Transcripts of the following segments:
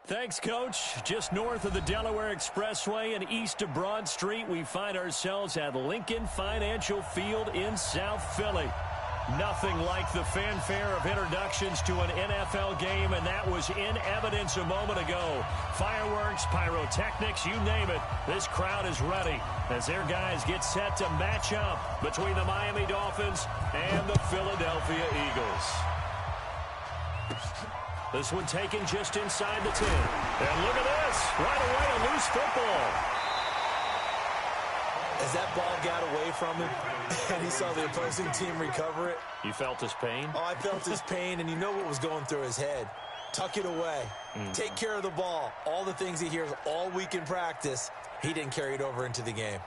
Thanks, Coach. Just north of the Delaware Expressway and east of Broad Street, we find ourselves at Lincoln Financial Field in South Philly. Nothing like the fanfare of introductions to an NFL game, and that was in evidence a moment ago. Fireworks, pyrotechnics, you name it. This crowd is ready as their guys get set to match up between the Miami Dolphins and the Philadelphia Eagles. This one taken just inside the 10. And look at this. Right away, a loose football. As that ball got away from him and he saw the opposing team recover it. You felt his pain? Oh, I felt his pain, and you know what was going through his head. Tuck it away. Take care of the ball. All the things he hears all week in practice, he didn't carry it over into the game.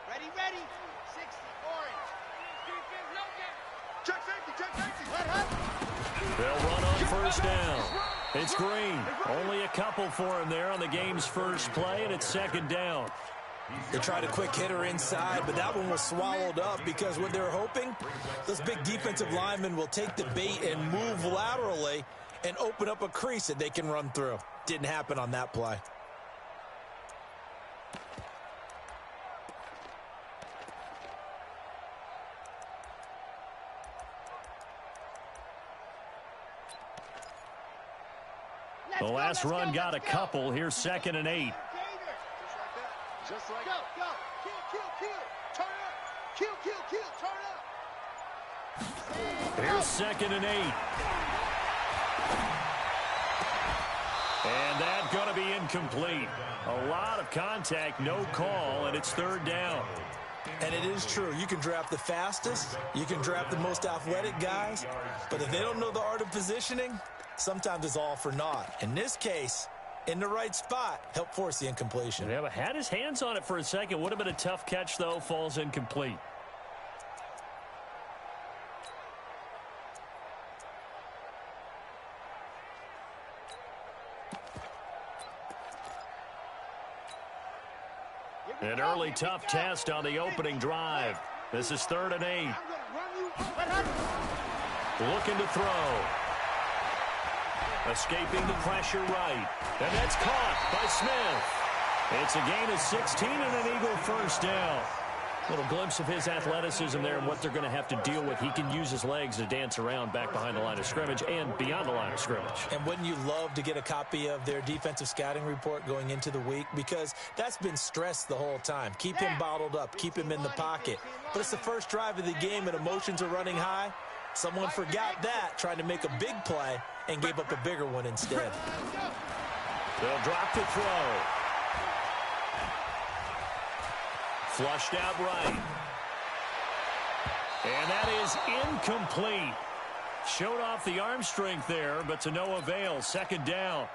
Ready, ready. 60, orange. Check safety, check safety. They'll run on first down. It's Green. Only a couple for him there on the game's first play, and it's second down. They tried a quick hitter inside, but that one was swallowed up because what they're hoping, those big defensive linemen will take the bait and move laterally and open up a crease that they can run through. Didn't happen on that play. The last run got a couple. Here's 2nd and 8. Just like that. Go, go. Kill. Turn up. Kill. Turn up. Here's 2nd and 8. And that's going to be incomplete. A lot of contact, no call, and it's 3rd down. And it is true. You can draft the fastest. You can draft the most athletic guys. But if they don't know the art of positioning, sometimes it's all for naught. In this case, in the right spot, help force the incompletion. Yeah, but had his hands on it for a second. Would have been a tough catch, though. Falls incomplete. An early tough test on the opening drive. This is 3rd and 8. Looking to throw. Escaping the pressure right. And that's caught by Smith. It's a gain of 16 and an Eagle first down. Little glimpse of his athleticism there and what they're going to have to deal with. He can use his legs to dance around back behind the line of scrimmage and beyond the line of scrimmage. And wouldn't you love to get a copy of their defensive scouting report going into the week? Because that's been stressed the whole time. Keep him bottled up. Keep him in the pocket. But it's the first drive of the game and emotions are running high. Someone forgot that, trying to make a big play, and gave up a bigger one instead. They'll drop the throw. Flushed out right. And that is incomplete. Showed off the arm strength there, but to no avail. 2nd down.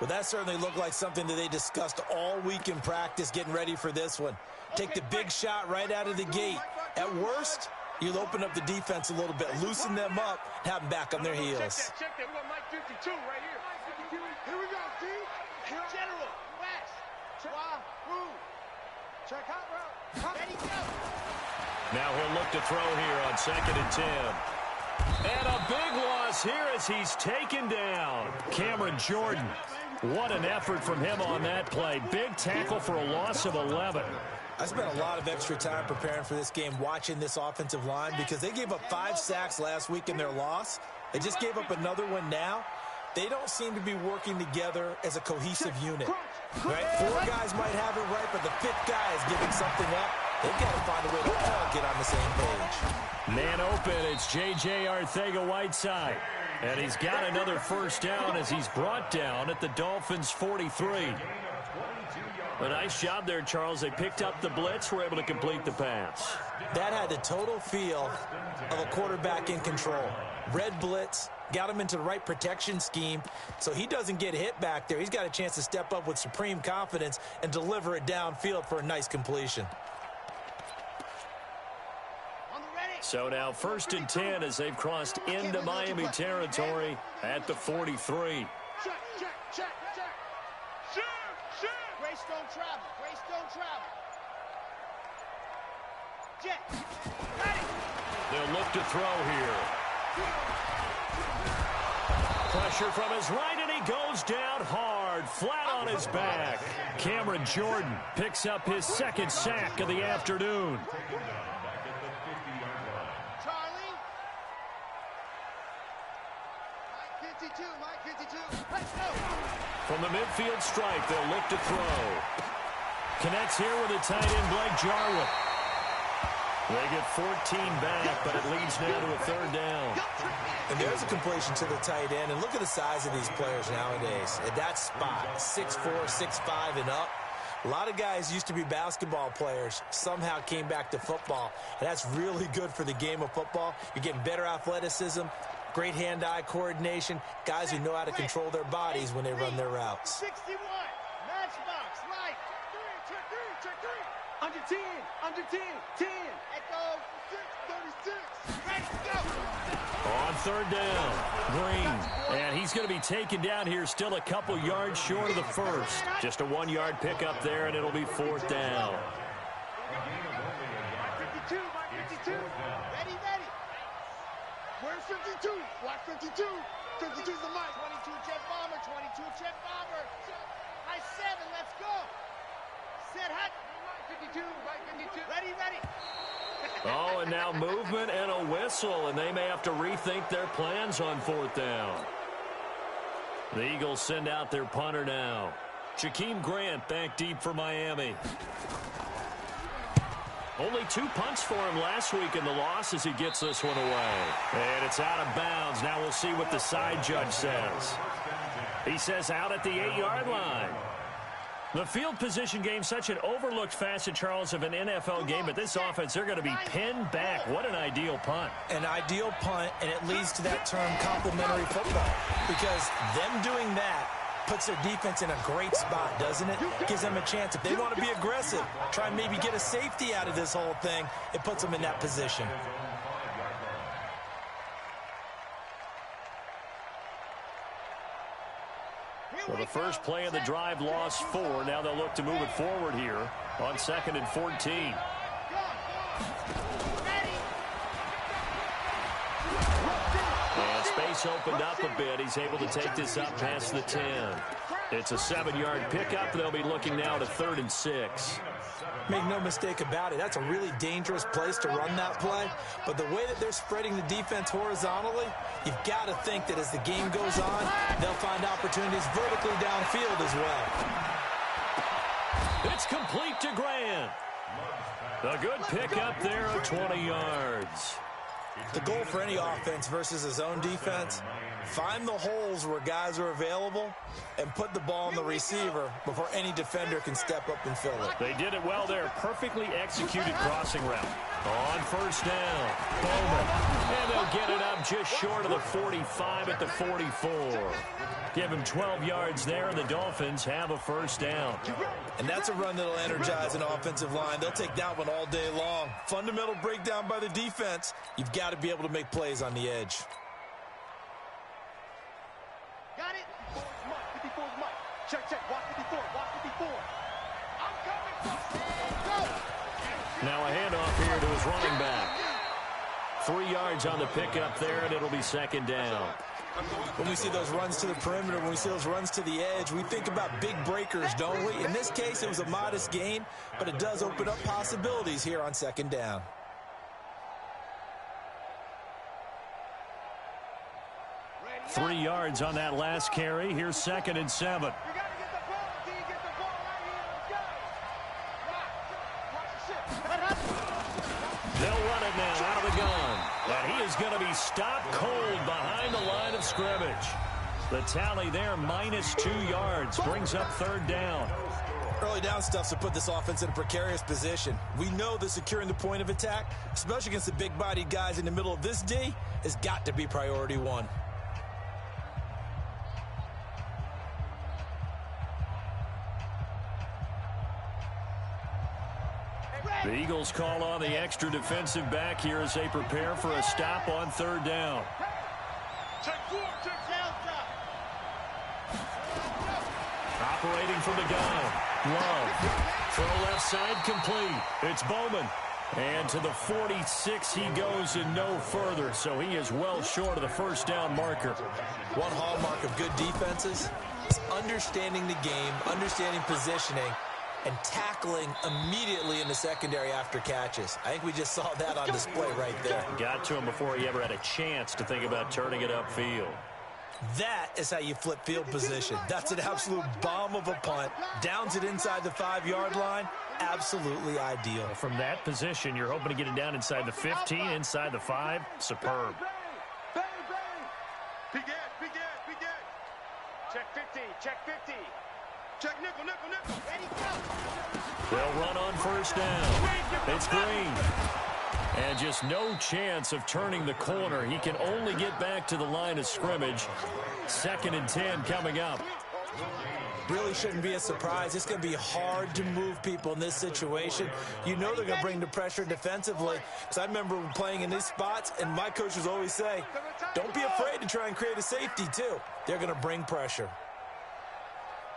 Well, that certainly looked like something that they discussed all week in practice, getting ready for this one. Take the big shot right out of the gate. At worst, you'll open up the defense a little bit, loosen them up, have them back on their heels. Check that. We got Mike 52 right here. Here we go, D. General, West. Wahoo. Check hot route. Ready, go. Now he'll look to throw here on 2nd and 10. And a big loss here as he's taken down. Cameron Jordan. What an effort from him on that play. Big tackle for a loss of 11. I spent a lot of extra time preparing for this game, watching this offensive line, because they gave up 5 sacks last week in their loss. They just gave up another one now. They don't seem to be working together as a cohesive unit. Right? 4 guys might have it right, but the 5th guy is giving something up. They've got to find a way to all get on the same page. Man open, it's J.J. Arcega-Whiteside. And he's got another first down as he's brought down at the Dolphins' 43. A nice job there, Charles. They picked up the blitz, were able to complete the pass. That had the total feel of a quarterback in control. Red blitz, got him into the right protection scheme, so he doesn't get hit back there. He's got a chance to step up with supreme confidence and deliver it downfield for a nice completion. So now 1st and 10 as they've crossed into Miami territory at the 43. Check. Grace don't travel. Jet. Ready. They'll look to throw here. Pressure from his right, and he goes down hard, flat on his back. Cameron Jordan picks up his second sack of the afternoon. Charlie. Mike 52, Mike 52. Let's go. From the midfield stripe, they'll look to throw. Connects here with a tight end, Blake Jarwin. They get 14 back, but it leads now to a third down. And there's a completion to the tight end. And look at the size of these players nowadays. At that spot, 6'4", 6'5", and up. A lot of guys used to be basketball players, somehow came back to football. And that's really good for the game of football. You're getting better athleticism, great hand-eye coordination, guys who know how to control their bodies when they run their routes. 61. Matchbox. Right. Check three. Under 10. Under 10. 10. Echo. 36. Ready to go. On third down, Green. And he's going to be taken down here, still a couple yards short of the first. Just a 1-yard pickup there, and it'll be fourth down. 52. Mike 52. Ready. Where's 52? Watch 52. 52's the mic. 22 jet bomber. 22 jet bomber. High 7. Let's go. Set hot. 52. Mike 52. Ready. Oh, and now movement and a whistle, and they may have to rethink their plans on fourth down. The Eagles send out their punter now. Jakeem Grant back deep for Miami. Only 2 punts for him last week in the loss as he gets this one away. And it's out of bounds. Now we'll see what the side judge says. He says out at the 8-yard line. The field position game, such an overlooked facet, Charles, of an NFL game. But this offense, they're going to be pinned back. What an ideal punt. An ideal punt, and it leads to that term complementary football. Because them doing that puts their defense in a great spot, doesn't it? Gives them a chance. If they want to be aggressive, try and maybe get a safety out of this whole thing, it puts them in that position. Well, the first play of the drive lost 4. Now they'll look to move it forward here on 2nd and 14. And space opened up a bit. He's able to take this up past the 10. It's a 7-yard pickup. They'll be looking now to 3rd and 6. Make no mistake about it, that's a really dangerous place to run that play. But the way that they're spreading the defense horizontally, you've got to think that as the game goes on, they'll find opportunities vertically downfield as well. It's complete to Grant. A good pickup there of 20 yards. The goal for any offense versus his own defense, find the holes where guys are available and put the ball on the receiver before any defender can step up and fill it. They did it well there. Perfectly executed crossing route. On first down, Bowman. And they'll get it up just short of the 45 at the 44. Give him 12 yards there, and the Dolphins have a first down. And that's a run that'll energize an offensive line. They'll take that one all day long. Fundamental breakdown by the defense. You've got to be able to make plays on the edge. Got it. 54's Mike. Check. Watch 54. I'm coming. Go. Now a handoff here to his running back. 3 yards on the pickup there, and it'll be second down. When we see those runs to the perimeter, when we see those runs to the edge, we think about big breakers, don't we? In this case, it was a modest gain, but it does open up possibilities here on second down. Ready. 3 yards on that last carry. Here's 2nd and 7. You got to get the ball. Until you get the ball right here. Let's go. Watch. They'll run it now out of the gun. And he is going to be stopped cold behind the line of scrimmage. The tally there, -2 yards, brings up 3rd down. Early down stuff to put this offense in a precarious position. We know that securing the point of attack, especially against the big-bodied guys in the middle of this D, has got to be priority 1. The Eagles call on the extra defensive back here as they prepare for a stop on 3rd down. Operating from the gun. Love. Throw left side complete. It's Bowman. And to the 46 he goes and no further, so he is well short of the first down marker. One hallmark of good defenses is understanding the game, understanding positioning, and tackling immediately in the secondary after catches. I think we just saw that on display right there. Got to him before he ever had a chance to think about turning it upfield. That is how you flip field position. That's an absolute bomb of a punt. Downs it inside the 5-yard line. Absolutely ideal. From that position, you're hoping to get it down inside the 15, inside the 5. Superb. Begin. Check 50, check 50. Check nickel. Ready, go. They'll run on first down. It's Green. And just no chance of turning the corner. He can only get back to the line of scrimmage. 2nd and 10 coming up. Really shouldn't be a surprise. It's going to be hard to move people in this situation. You know they're going to bring the pressure defensively. Because I remember playing in these spots, and my coaches always say, don't be afraid to try and create a safety, too. They're going to bring pressure.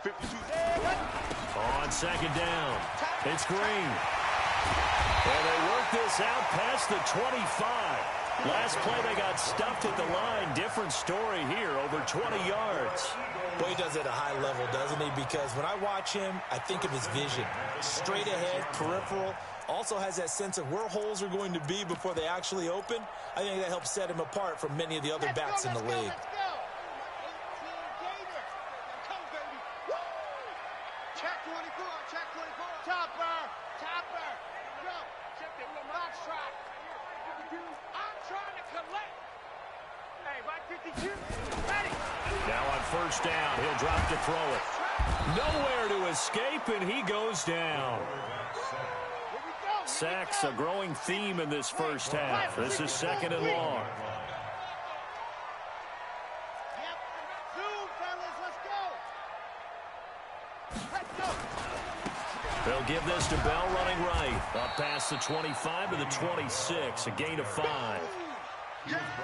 On 2nd down, it's Green. And they work this out past the 25. Last play they got stuffed at the line. Different story here, over 20 yards. Boy, he does it at a high level, doesn't he? Because when I watch him, I think of his vision. Straight ahead, peripheral. Also has that sense of where holes are going to be before they actually open. I think that helps set him apart from many of the other backs in the league. Let's go. 18 Gator. Come, baby. Woo! Check 24, check 24. Chopper. Go. Check the box trap. I'm trying to collect. Hey, right 52. Ready. Now on first down, he'll drop to throw it. Nowhere to escape, and he goes down. Sacks, a growing theme in this first half. This is 2nd and long. Yep. Zoom, fellas. Let's go. They'll give this to Bell running right. Up past the 25 to the 26, a gain of 5.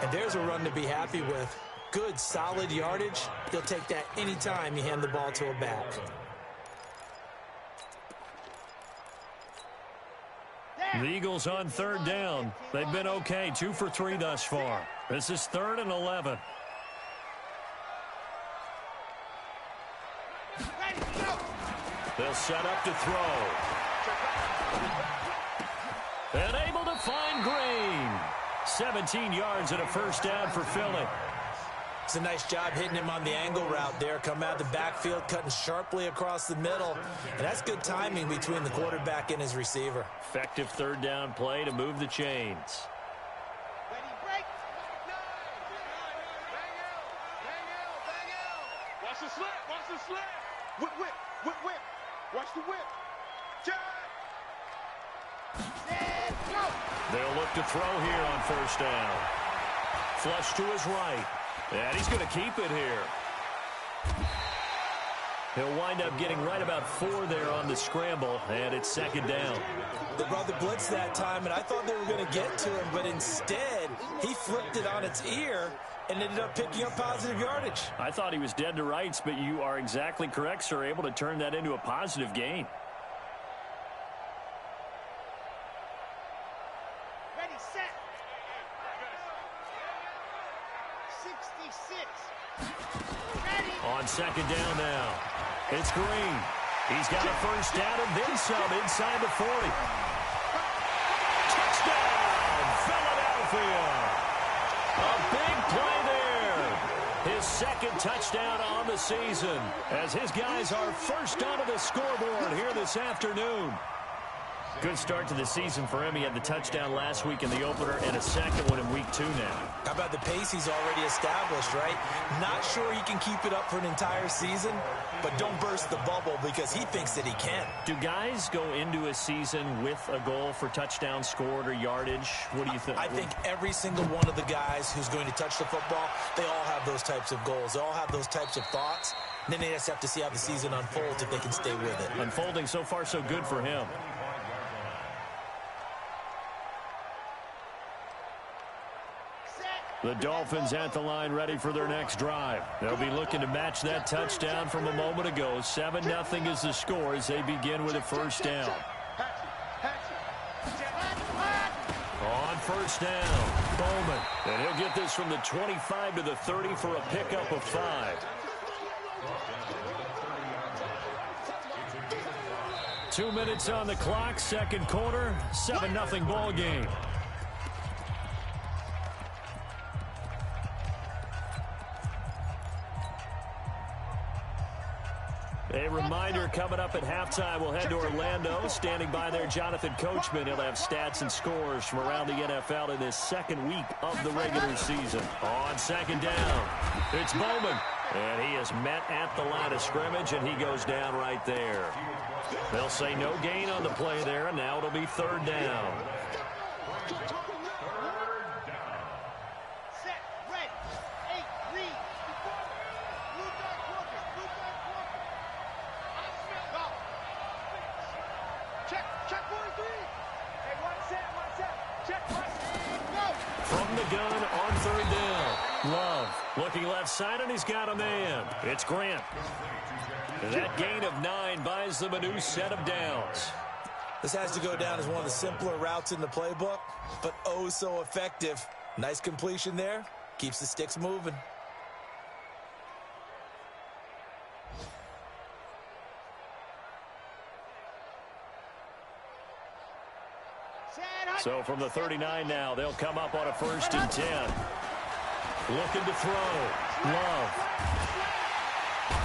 And there's a run to be happy with. Good, solid yardage. He'll take that anytime you hand the ball to a back. The Eagles on 3rd down. They've been okay, 2 for 3 thus far. This is 3rd and 11. They'll set up to throw. And able to find Green. 17 yards and a first down for Philly. It's a nice job hitting him on the angle route there. Come out of the backfield, cutting sharply across the middle. And that's good timing between the quarterback and his receiver. Effective 3rd down play to move the chains. Ready, break. Bang out. Watch the slip. Whip. Watch the whip. Check. Set, go. They'll look to throw here on first down. Flush to his right. And he's going to keep it here. He'll wind up getting right about 4 there on the scramble, and it's 2nd down. They brought the blitz that time, and I thought they were going to get to him, but instead, he flipped it on its ear and ended up picking up positive yardage. I thought he was dead to rights, but you are exactly correct, sir, able to turn that into a positive gain. Ready, set. 66. Ready. On 2nd down now, it's Green. He's got a first down and then some inside the 40. Touchdown, Philadelphia. A big play there. His 2nd touchdown on the season as his guys are first onto the scoreboard here this afternoon. Good start to the season for him. He had the touchdown last week in the opener and a 2nd one in week 2 now. How about the pace he's already established, right? Not sure he can keep it up for an entire season, but don't burst the bubble because he thinks that he can. Do guys go into a season with a goal for touchdown scored or yardage? What do you think? I think every single one of the guys who's going to touch the football, they all have those types of goals. They all have those types of thoughts. And then they just have to see how the season unfolds if they can stay with it. Unfolding so far so good for him. The Dolphins at the line ready for their next drive. They'll be looking to match that touchdown from a moment ago. 7-0 is the score as they begin with a first down. first down. Bowman. And he'll get this from the 25 to the 30 for a pickup of 5. 2 minutes on the clock, second quarter, 7-0 ball game. A reminder coming up at halftime, we'll head to Orlando. Standing by there, Jonathan Coachman. He'll have stats and scores from around the NFL in this second week of the regular season. On second down, it's Bowman. And he is met at the line of scrimmage, and he goes down right there. They'll say no gain on the play there, and now it'll be third down. From the gun on third down. Love looking left side, and he's got a man. It's Grant. That gain of 9 buys them a new set of downs. This has to go down as one of the simpler routes in the playbook, but oh so effective. Nice completion there. Keeps the sticks moving. So from the 39 now, they'll come up on a 1st and 10. Looking to throw. Love.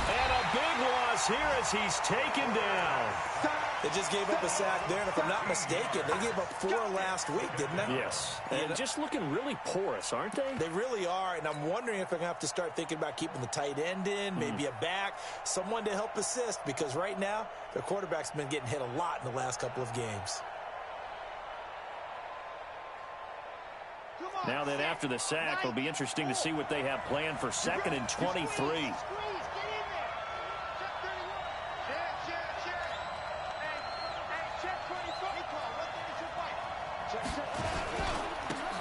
And a big loss here as he's taken down. They just gave up a sack there, and if I'm not mistaken, they gave up 4 last week, didn't they? Yes. And just looking really porous, aren't they? They really are, and I'm wondering if they're going to have to start thinking about keeping the tight end in, maybe a back, someone to help assist, because right now, their quarterback's been getting hit a lot in the last couple of games. Now then, after the sack, it'll be interesting to see what they have planned for 2nd and 23.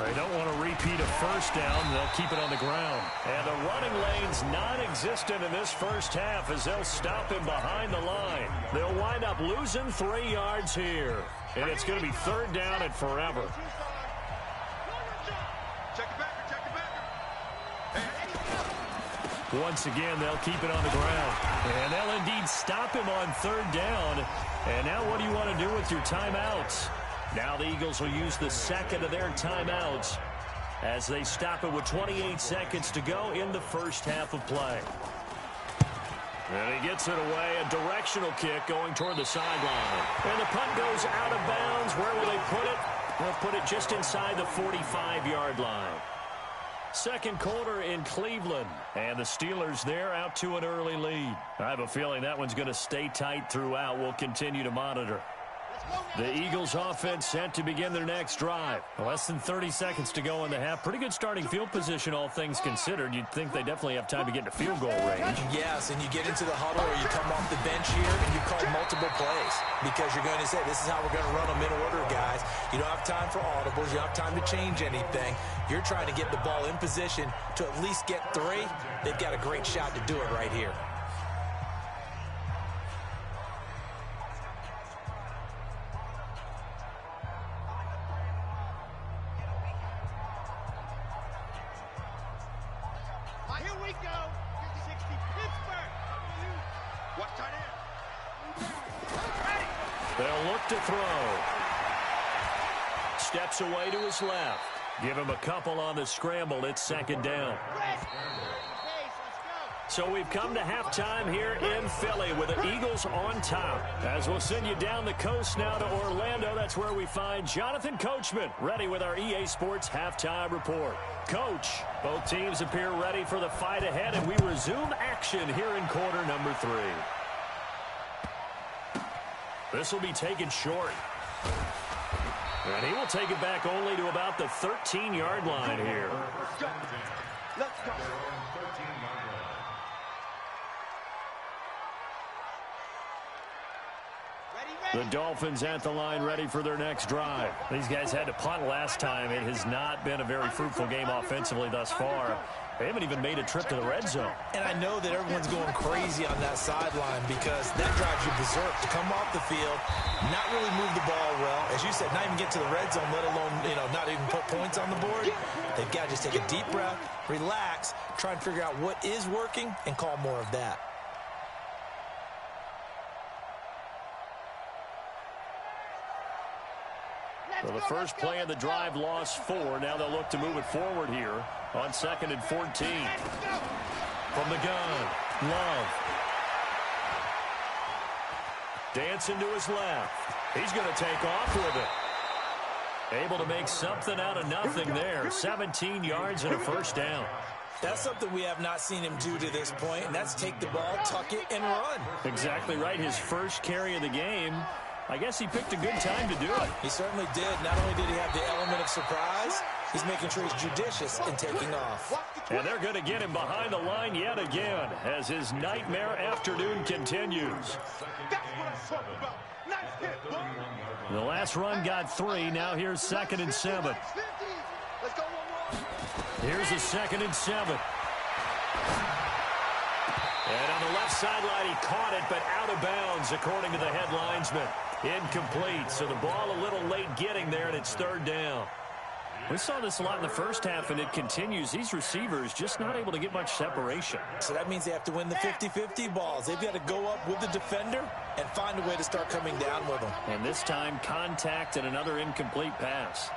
They don't want to repeat a first down. They'll keep it on the ground. And the running lane's non-existent in this first half as they'll stop him behind the line. They'll wind up losing 3 yards here. And it's going to be third down and forever. Once again, they'll keep it on the ground. And they'll indeed stop him on third down. And now what do you want to do with your timeouts? Now the Eagles will use the second of their timeouts as they stop it with 28 seconds to go in the first half of play. And he gets it away, a directional kick going toward the sideline. And the punt goes out of bounds. Where will they put it? They'll put it just inside the 45-yard line. Second quarter in Cleveland, and the Steelers there out to an early lead. I have a feeling that one's going to stay tight throughout. We'll continue to monitor. The Eagles offense set to begin their next drive. Less than 30 seconds to go in the half. Pretty good starting field position, all things considered. You'd think they definitely have time to get to field goal range. Yes, and you get into the huddle or you come off the bench here and you call multiple plays because you're going to say, this is how we're going to run them in order, guys. You don't have time for audibles. You don't have time to change anything. You're trying to get the ball in position to at least get 3. They've got a great shot to do it right here. They'll look to throw. Steps away to his left. Give him a couple on the scramble. It's second down. So we've come to halftime here in Philly with the Eagles on top. As we'll send you down the coast now to Orlando, that's where we find Jonathan Coachman, ready with our EA Sports halftime report. Coach, both teams appear ready for the fight ahead, and we resume action here in quarter number 3. This will be taken short. And he will take it back only to about the 13-yard line here. Let's go. The Dolphins at the line ready for their next drive. These guys had to punt last time. It has not been a very fruitful game offensively thus far. They haven't even made a trip to the red zone. And I know that everyone's going crazy on that sideline because that drives you berserk to come off the field, not really move the ball well. As you said, not even get to the red zone, let alone, not even put points on the board. They've got to just take a deep breath, relax, try and figure out what is working, and call more of that. So the first play of the drive lost 4. Now they'll look to move it forward here on 2nd and 14. From the gun, Love. Dancing to his left. He's going to take off with it. Able to make something out of nothing there. 17 yards and a first down. That's something we have not seen him do to this point, and that's take the ball, tuck it, and run. Exactly right. His first carry of the game. I guess he picked a good time to do it. He certainly did. Not only did he have the element of surprise, he's making sure he's judicious in taking off. And they're going to get him behind the line yet again as his nightmare afternoon continues. The last run got 3. Now here's 2nd and 7. Here's a 2nd and 7. And on the left sideline, he caught it, but out of bounds, according to the head linesman. Incomplete, so the ball a little late getting there, and it's 3rd down. We saw this a lot in the first half, and it continues. These receivers just not able to get much separation. So that means they have to win the 50-50 balls. They've got to go up with the defender and find a way to start coming down with them. And this time, contact and another incomplete pass.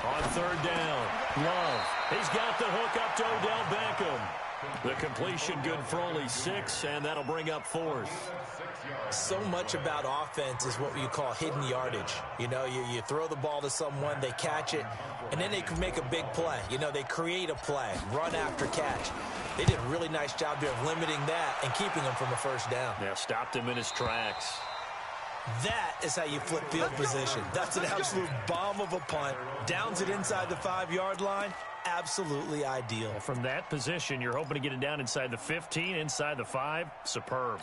On 3rd down, Love. He's got the hook up to Odell Beckham. The completion good for only 6, and that'll bring up 4th. So much about offense is what you call hidden yardage. You throw the ball to someone, they catch it, and then they can make a big play. They create a play, run after catch. They did a really nice job there of limiting that and keeping him from a first down. Yeah, stopped him in his tracks. That is how you flip field position. That's an absolute bomb of a punt. Downs it inside the 5-yard line. Absolutely ideal. From that position, you're hoping to get it down inside the 15, inside the 5. Superb.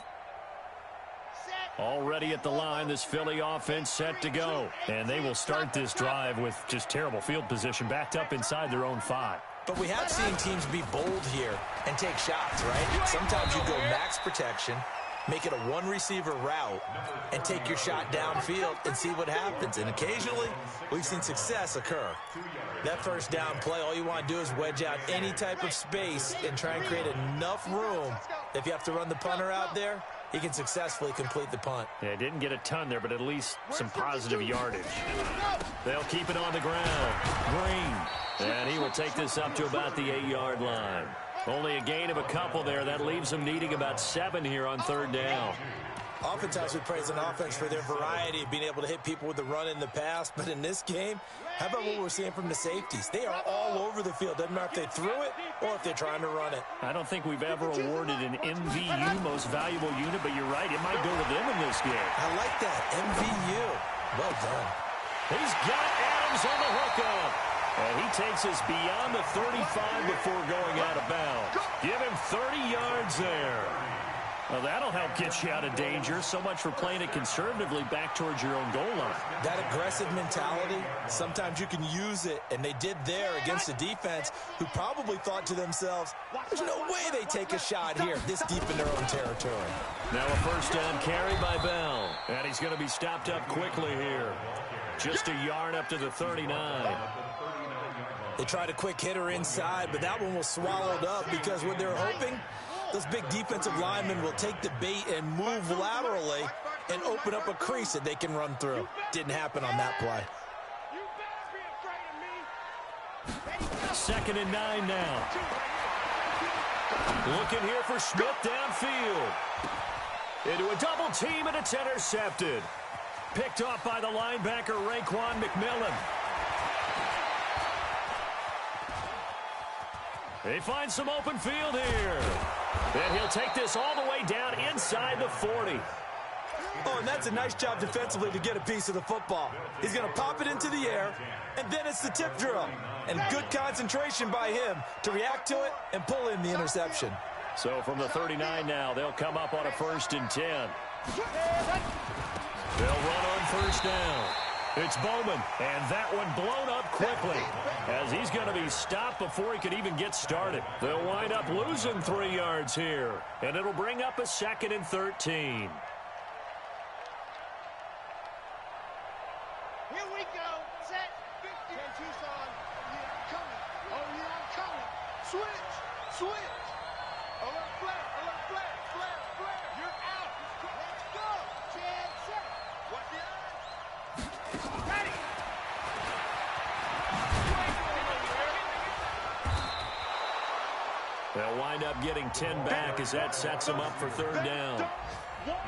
Already at the line, this Philly offense set to go. And they will start this drive with just terrible field position, backed up inside their own 5. But we have seen teams be bold here and take shots, right? Sometimes you go max protection, make it a one-receiver route, and take your shot downfield and see what happens. And occasionally, we've seen success occur. That first down play, all you want to do is wedge out any type of space and try and create enough room. If you have to run the punter out there, he can successfully complete the punt. Yeah, didn't get a ton there, but at least some positive yardage. They'll keep it on the ground. Green. And he will take this up to about the 8-yard line. Only a gain of a couple there. That leaves them needing about 7 here on 3rd down. Oftentimes we praise an offense for their variety of being able to hit people with the run in the pass. But in this game, how about what we're seeing from the safeties? They are all over the field. Doesn't matter if they threw it or if they're trying to run it. I don't think we've ever awarded an MVU, most valuable unit, but you're right. It might go to them in this game. I like that. MVU. Well done. He's got Adams on the hookup. And he takes us beyond the 35 before going out of bounds. Give him 30 yards there. Well, that'll help get you out of danger. So much for playing it conservatively back towards your own goal line. That aggressive mentality, sometimes you can use it, and they did there against a defense who probably thought to themselves, there's no way they take a shot here this deep in their own territory. Now a first down carry by Bell. And he's going to be stopped up quickly here. Just a yard up to the 39. They tried a quick hitter inside, but that one was swallowed up because what they're hoping, those big defensive linemen will take the bait and move laterally and open up a crease that they can run through. Didn't happen on that play. 2nd and 9 now. Looking here for Smith downfield. Into a double team, and it's intercepted. Picked off by the linebacker, Raekwon McMillan. They find some open field here. And he'll take this all the way down inside the 40. Oh, and that's a nice job defensively to get a piece of the football. He's going to pop it into the air, and then it's the tip drill. And good concentration by him to react to it and pull in the interception. So from the 39 now, they'll come up on a 1st and 10. They'll run on 1st down. It's Bowman, and that one blown up quickly as he's going to be stopped before he could even get started. They'll wind up losing 3 yards here, and it'll bring up a 2nd and 13. Here we go. Set. 10 Tucson. Oh, yeah, I'm coming. Oh, yeah, I'm coming. Switch. Switch. Alert flare. Alert flare. Flare. Flare. You're out. Let's go. Chad set. What's the odds? Ready. They'll wind up getting 10 back as that sets them up for 3rd down.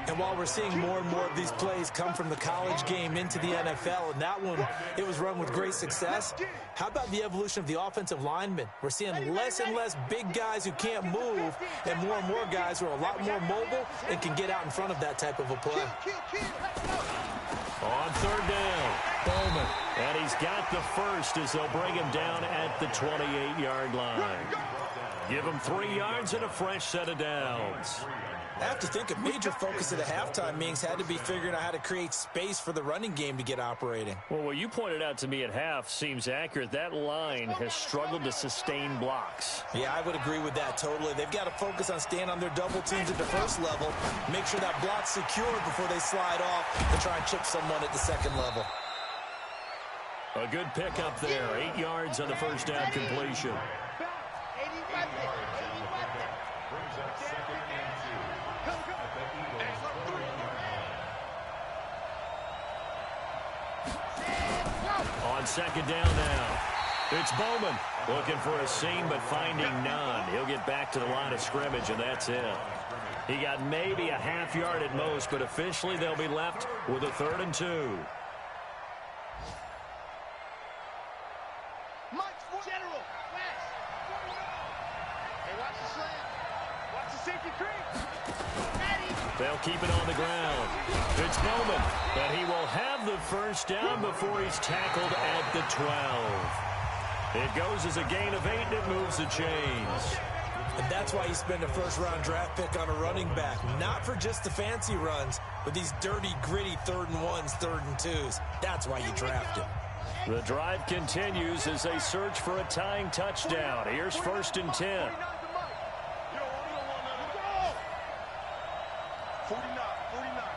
And while we're seeing more and more of these plays come from the college game into the NFL, and that one, it was run with great success, how about the evolution of the offensive linemen? We're seeing less and less big guys who can't move and more guys who are a lot more mobile and can get out in front of that type of a play. On 3rd down, Bowman. And he's got the first as they'll bring him down at the 28-yard line. Give him 3 yards and a fresh set of downs. I have to think a major focus of the halftime meetings had to be figuring out how to create space for the running game to get operating. Well, what you pointed out to me at half seems accurate. That line has struggled to sustain blocks. Yeah, I would agree with that totally. They've got to focus on staying on their double teams at the first level, make sure that block's secured before they slide off and try and chip someone at the second level. A good pickup there. 8 yards on the first down completion. On 2nd down now, it's Bowman looking for a seam but finding none. He'll get back to the line of scrimmage, and that's it. He got maybe a half yard at most, but officially they'll be left with a 3rd and 2. General, West. Hey, watch the slam. Watch the safety creep. Ready. They'll keep it on the ground. It's Bowman, and he will have the first down before he's tackled at the 12. It goes as a gain of 8, and it moves the chains. And that's why you spend a first-round draft pick on a running back, not for just the fancy runs, but these dirty, gritty 3rd and 1s, 3rd and 2s. That's why you draft him. The drive continues as they search for a tying touchdown. Here's 1st and 10. 49,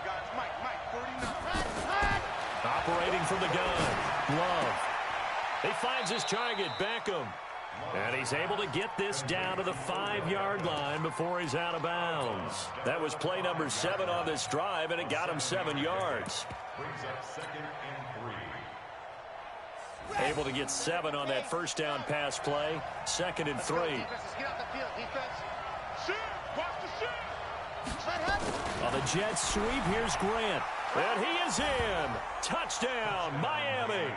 guys. Mike, 49. Operating from the gun, Love. He finds his target, Beckham. And he's able to get this down to the 5-yard line before he's out of bounds. That was play number 7 on this drive, and it got him 7 yards. Able to get 7 on that first down pass play. 2nd and 3. Get off the field, defense. Shoot! Watch the shoot! On the Jets sweep, here's Grant. And he is in. Touchdown, Miami.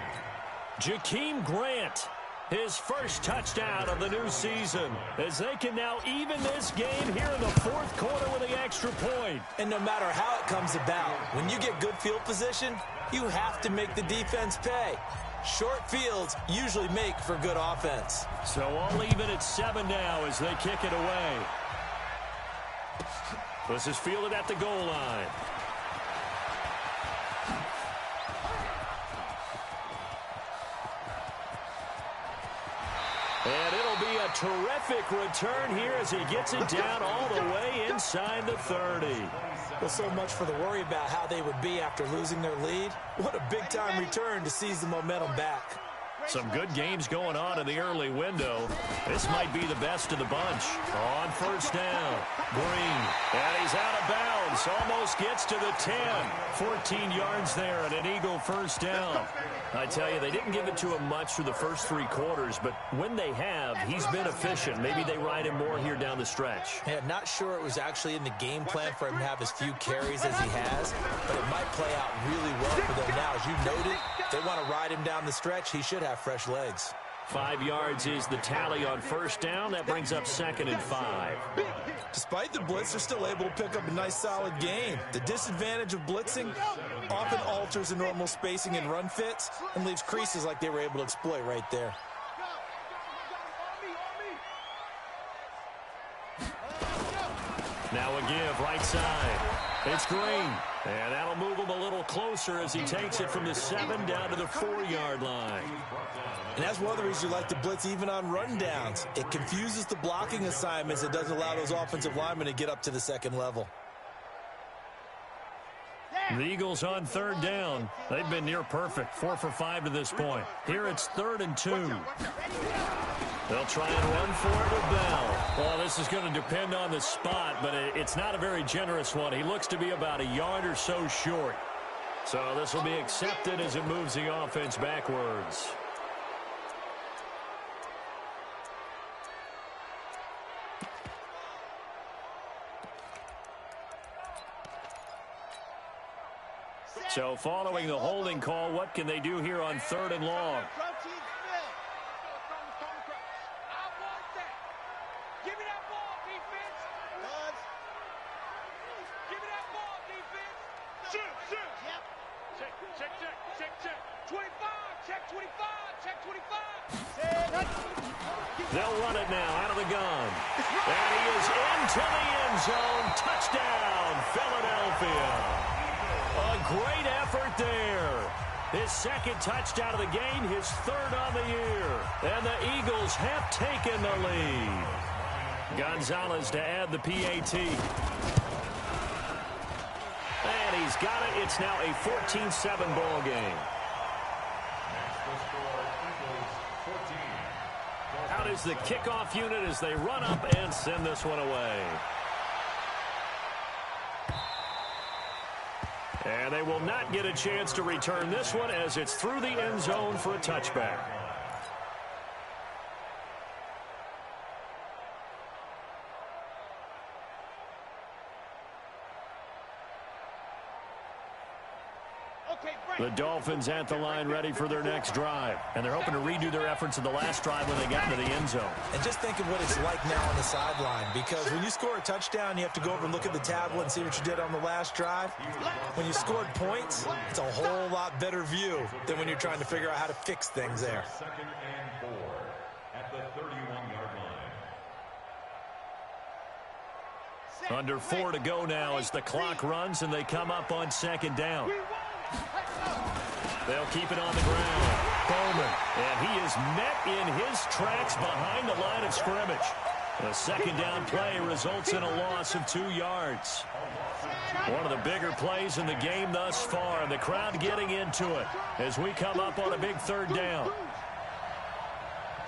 Jakeem Grant, his first touchdown of the new season, as they can now even this game here in the 4th quarter with the extra point. And no matter how it comes about, when you get good field position, you have to make the defense pay. Short fields usually make for good offense. So all even at 7 now as they kick it away. This is fielded at the goal line. And it'll be a terrific return here as he gets it down all the way inside the 30. Well, so much for the worry about how they would be after losing their lead. What a big-time return to seize the momentum back. Some good games going on in the early window. This might be the best of the bunch. On 1st down, Green. And he's out of bounds. Almost gets to the 10. 14 yards there and an Eagle first down. I tell you, they didn't give it to him much through the first 3 quarters, but when they have, he's been efficient. Maybe they ride him more here down the stretch. Yeah, not sure it was actually in the game plan for him to have as few carries as he has, but it might play out really well for them now. As you noted, if they want to ride him down the stretch, he should have fresh legs. 5 yards is the tally on 1st down. That brings up 2nd and 5. Despite the blitz, they're still able to pick up a nice, solid gain. The disadvantage of blitzing often alters the normal spacing and run fits and leaves creases like they were able to exploit right there. Now a give right side. It's Green. And that'll move him a little closer as he takes it from the 7 down to the 4-yard line. And that's one of the reasons you like to blitz even on rundowns. It confuses the blocking assignments. It doesn't allow those offensive linemen to get up to the second level. The Eagles on 3rd down. They've been near perfect, 4 for 5 to this point. Here it's 3rd and 2. They'll try and run for it with Bell. Well, this is going to depend on the spot, but it's not a very generous one. He looks to be about a yard or so short. So this will be accepted as it moves the offense backwards. So following the holding call, what can they do here on 3rd and long? They'll run it now out of the gun. And he is into the end zone. Touchdown, Philadelphia. A great effort there. His 2nd touchdown of the game, his 3rd on the year. And the Eagles have taken the lead. Gonzalez to add the PAT. And he's got it. It's now a 14-7 ball game. Out is the kickoff unit as they run up and send this one away. And they will not get a chance to return this one as it's through the end zone for a touchback. The Dolphins at the line ready for their next drive. And they're hoping to redo their efforts in the last drive when they got into the end zone. And just think of what it's like now on the sideline, because when you score a touchdown, you have to go over and look at the tablet and see what you did on the last drive. When you scored points, it's a whole lot better view than when you're trying to figure out how to fix things there. 2nd and 4 at the 31-yard line. Under 4 to go now as the clock runs and they come up on 2nd down. They'll keep it on the ground. Bowman, and he is met in his tracks behind the line of scrimmage. The 2nd down play results in a loss of 2 yards. One of the bigger plays in the game thus far. The crowd getting into it as we come up on a big 3rd down.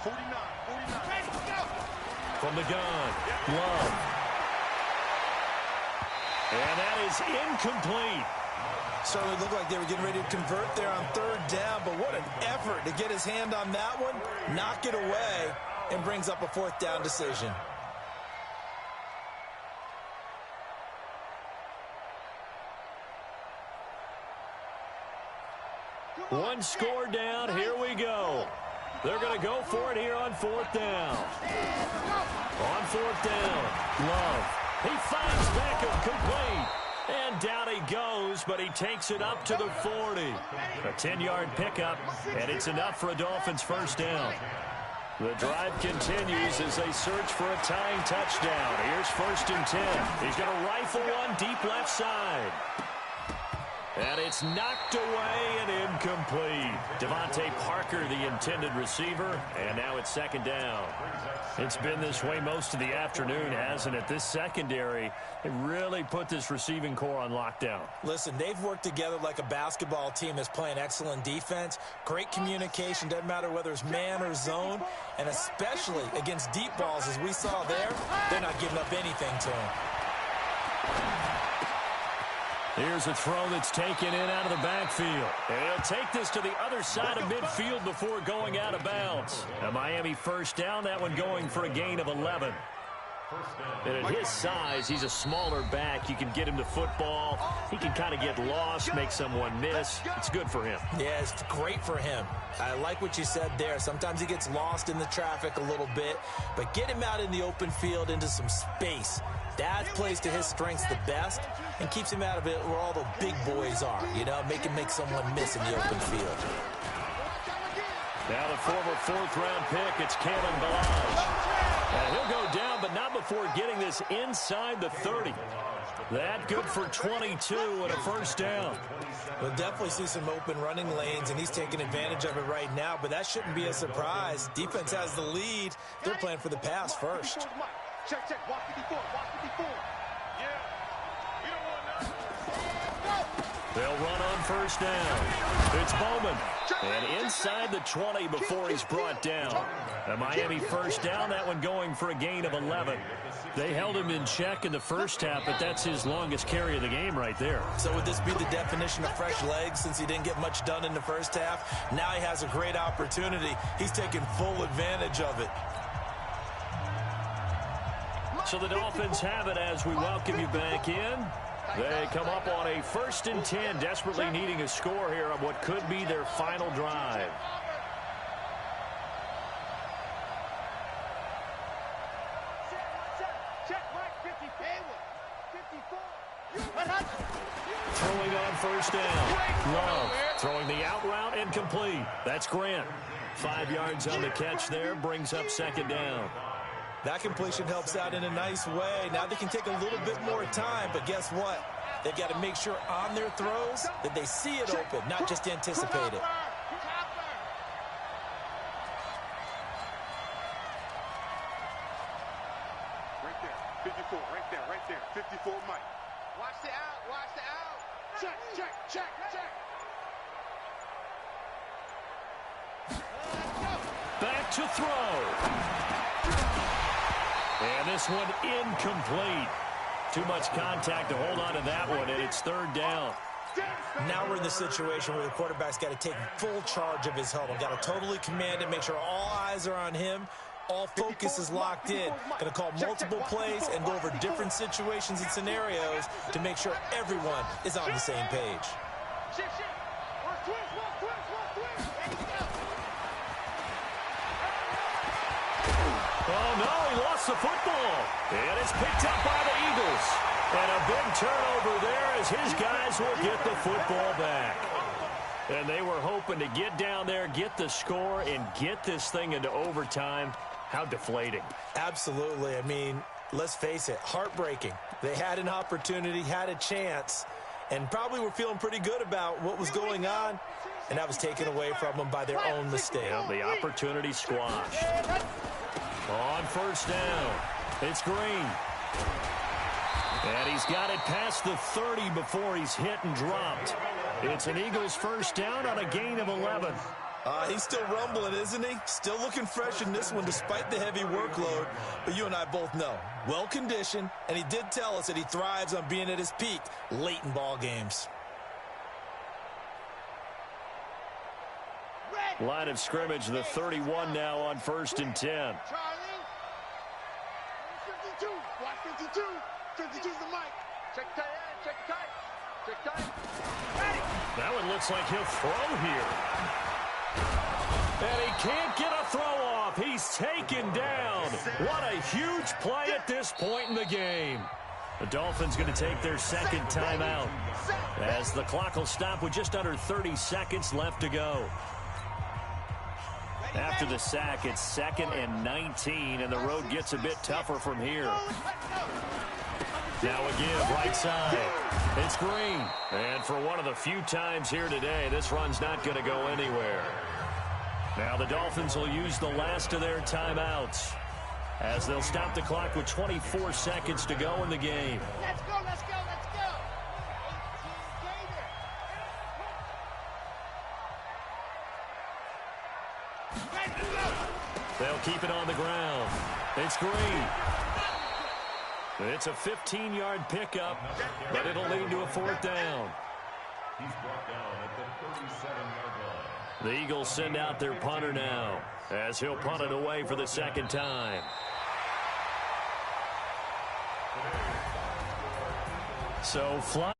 49. From the gun, Love. And that is incomplete. Certainly looked like they were getting ready to convert there on 3rd down, but what an effort to get his hand on that one, knock it away, and brings up a 4th down decision. One score down, here we go. They're going to go for it here on 4th down. On 4th down, Love. He finds Beckham complete. And down he goes, but he takes it up to the 40. A 10-yard pickup, and it's enough for a Dolphins 1st down. The drive continues as they search for a tying touchdown. Here's 1st and 10. He's going to rifle one deep left side. And it's knocked away and incomplete. Devontae Parker, the intended receiver, and now it's 2nd down. It's been this way most of the afternoon, hasn't it? This secondary, they really put this receiving core on lockdown. Listen, they've worked together like a basketball team that's playing excellent defense. Great communication, doesn't matter whether it's man or zone, and especially against deep balls, as we saw there, they're not giving up anything to them. Here's a throw that's taken in out of the backfield. And he'll take this to the other side of midfield before going out of bounds. A Miami 1st down, that one going for a gain of 11. And at his size, he's a smaller back. You can get him to football. He can kind of get lost, make someone miss. It's good for him. Yeah, it's great for him. I like what you said there. Sometimes he gets lost in the traffic a little bit, but get him out in the open field into some space. That plays to his strengths the best and keeps him out of it where all the big boys are, you know, make him make someone miss in the open field. Now the former fourth-round pick, it's Kalen Balaj. And he'll go down, but not before getting this inside the 30. That good for 22 and a first down. We'll definitely see some open running lanes, and he's taking advantage of it right now, but that shouldn't be a surprise. Defense has the lead. They're playing for the pass first. Check, check. Watch 54. Watch 54. Yeah. You don't want nothing. They'll run on first down. It's Bowman. And inside the 20 before he's brought down. A Miami first down, that one going for a gain of 11. They held him in check in the first half, but that's his longest carry of the game right there. So would this be the definition of fresh legs since he didn't get much done in the first half? Now he has a great opportunity. He's taking full advantage of it. So the Dolphins have it as we welcome you back in. They come up on a 1st and 10, desperately needing a score here on what could be their final drive. Throwing on first down. Love throwing the out route and complete. That's Grant. 5 yards on the catch there, brings up second down. That completion helps out in a nice way. Now they can take a little bit more time, but guess what? They've got to make sure on their throws that they see it open, not just anticipate it. Right there, 54, right there, 54 Mike. Watch the out. Check. Back to throw. And this one incomplete. Too much contact to hold on to that one, and it's third down. Now we're in the situation where the quarterback's got to take full charge of his huddle. Got to totally command it, make sure all eyes are on him. All focus is locked in. Going to call multiple plays and go over different situations and scenarios to make sure everyone is on the same page. Oh, no, he lost the football. And it's picked up by the Eagles. And a big turnover there as his guys will get the football back. And they were hoping to get down there, get the score, and get this thing into overtime. How deflating. Absolutely. I mean, let's face it, heartbreaking. They had an opportunity, had a chance, and probably were feeling pretty good about what was going on, and that was taken away from them by their own mistake. Yeah, the opportunity squashed. On first down, it's Green. And he's got it past the 30 before he's hit and dropped. It's an Eagles first down on a gain of 11. He's still rumbling, isn't he? Still looking fresh in this one despite the heavy workload. But you and I both know, well-conditioned, and he did tell us that he thrives on being at his peak late in ball games. Line of scrimmage, the 31 now on 1st and 10. Charlie. 52. Watch 52. 52's the mic. Check tight end. Check tight. Ready. That one looks like he'll throw here. And he can't get a throw off. He's taken down. What a huge play at this point in the game. The Dolphins going to take their second timeout as the clock will stop with just under 30 seconds left to go. After the sack, it's 2nd and 19, and the road gets a bit tougher from here. Now a give, right side. It's Green. And for one of the few times here today, this run's not going to go anywhere. Now the Dolphins will use the last of their timeouts as they'll stop the clock with 24 seconds to go in the game. Let's go. They'll keep it on the ground. It's Green. It's a 15-yard pickup, but it'll lead to a 4th down. He's brought down at the 37-yard line. The Eagles send out their punter now as he'll punt it away for the 2nd time. So fly.